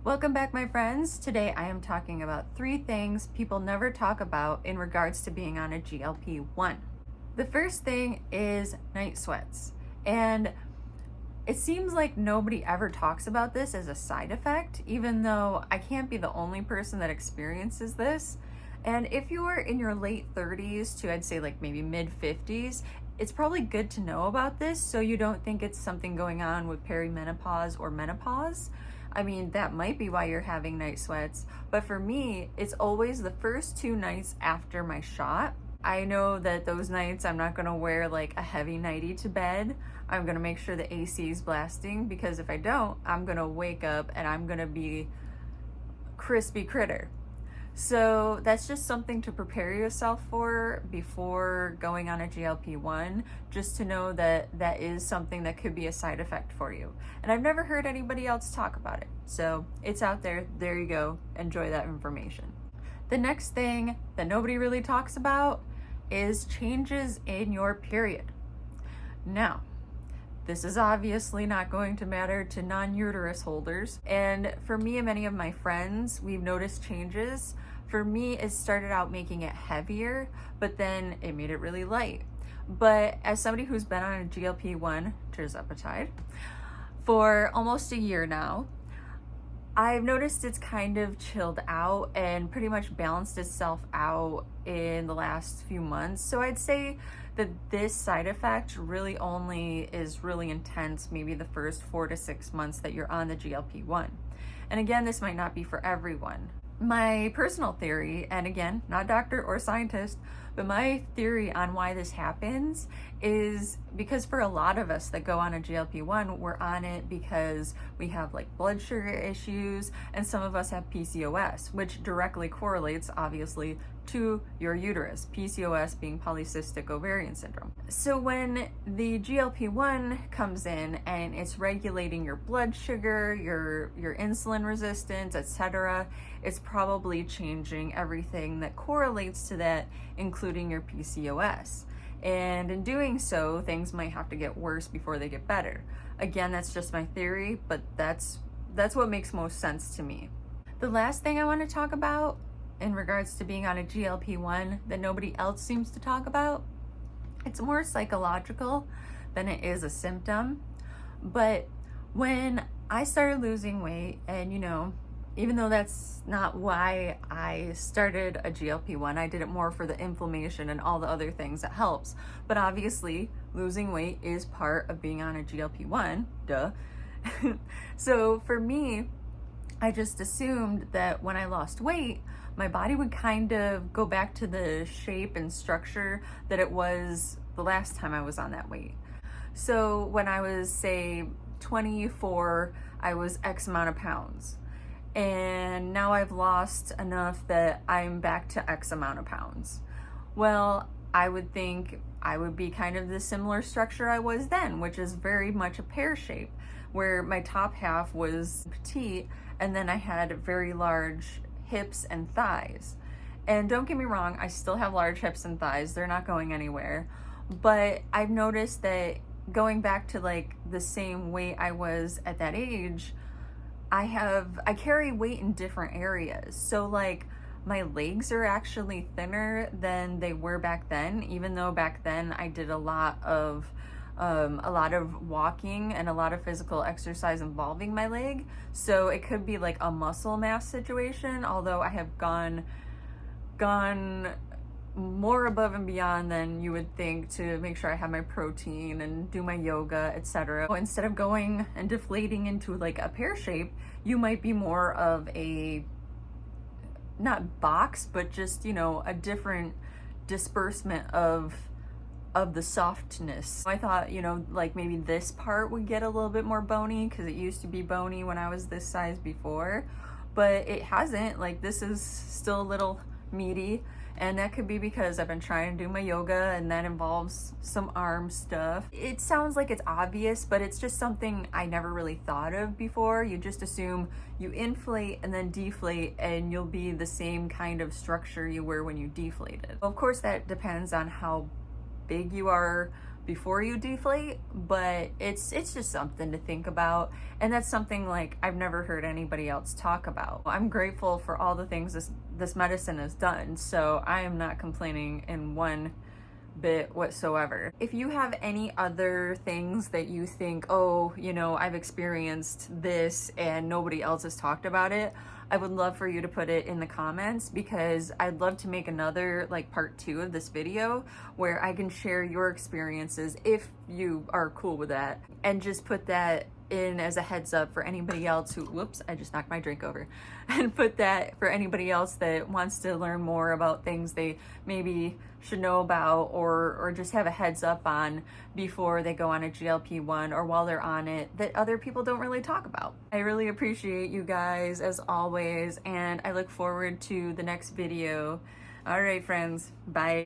Welcome back, my friends. Today I am talking about 3 things people never talk about in regards to being on a GLP-1. The first thing is night sweats. And it seems like nobody ever talks about this as a side effect, even though I can't be the only person that experiences this. And if you are in your late 30s to, I'd say, like maybe mid 50s, it's probably good to know about this so you don't think it's something going on with perimenopause or menopause. I mean, that might be why you're having night sweats, but for me, it's always the first 2 nights after my shot. I know that those nights I'm not gonna wear like a heavy nightie to bed. I'm gonna make sure the AC is blasting, because if I don't, I'm gonna wake up and I'm gonna be crispy critter. So that's just something to prepare yourself for before going on a GLP-1, just to know that that is something that could be a side effect for you. And I've never heard anybody else talk about it. So it's out there. There you go. Enjoy that information. The next thing that nobody really talks about is changes in your period. Now, this is obviously not going to matter to non-uterus holders. And for me and many of my friends, we've noticed changes. For me, it started out making it heavier, but then it made it really light. But as somebody who's been on a GLP-1, tirzepatide, for almost a year now, I've noticed it's kind of chilled out and pretty much balanced itself out in the last few months. So I'd say that this side effect really only is really intense maybe the first 4 to 6 months that you're on the GLP-1. And again, this might not be for everyone. My personal theory, and again, not doctor or scientist, but my theory on why this happens is because for a lot of us that go on a GLP-1, we're on it because we have like blood sugar issues, and some of us have PCOS, which directly correlates obviously to your uterus, PCOS being polycystic ovarian syndrome. So when the GLP-1 comes in and it's regulating your blood sugar, your insulin resistance, etc., it's probably changing everything that correlates to that, including your PCOS. And in doing so, things might have to get worse before they get better. Again, that's just my theory, but that's what makes most sense to me. The last thing I want to talk about in regards to being on a GLP-1 that nobody else seems to talk about, it's more psychological than it is a symptom. But when I started losing weight, and even though that's not why I started a GLP-1, I did it more for the inflammation and all the other things that helps. But obviously, losing weight is part of being on a GLP-1, duh. So for me, I just assumed that when I lost weight, my body would kind of go back to the shape and structure that it was the last time I was on that weight. So when I was, say, 24, I was X amount of pounds. And now I've lost enough that I'm back to X amount of pounds. Well, I would think I would be kind of the similar structure I was then, which is very much a pear shape, where my top half was petite, and then I had very large hips and thighs. And don't get me wrong, I still have large hips and thighs. They're not going anywhere. But I've noticed that going back to like the same weight I was at that age, I carry weight in different areas. So like my legs are actually thinner than they were back then, even though back then I did a lot of walking and a lot of physical exercise involving my leg. So it could be like a muscle mass situation, although I have gone more above and beyond than you would think to make sure I have my protein and do my yoga, etc. Instead of going and deflating into like a pear shape, you might be more of a, not box, but just, a different disbursement of the softness. I thought, like maybe this part would get a little bit more bony because it used to be bony when I was this size before, but it hasn't. Like this is still a little meaty, and that could be because I've been trying to do my yoga, and that involves some arm stuff. It sounds like it's obvious, but it's just something I never really thought of before. You just assume you inflate and then deflate, and you'll be the same kind of structure you were when you deflated. Of course, that depends on how big you are, before you deflate, but it's just something to think about. And that's something like I've never heard anybody else talk about. I'm grateful for all the things this medicine has done, so I am not complaining in one bit whatsoever. If you have any other things that you think, oh, you know, I've experienced this and nobody else has talked about it, I would love for you to put it in the comments, because I'd love to make another like part 2 of this video where I can share your experiences if you are cool with that, and just put that in as a heads up for anybody else who, whoops, I just knocked my drink over, and put that for anybody else that wants to learn more about things they maybe should know about, or just have a heads up on before they go on a GLP-1 or while they're on it, that other people don't really talk about. I really appreciate you guys as always, and I look forward to the next video. All right, friends, bye.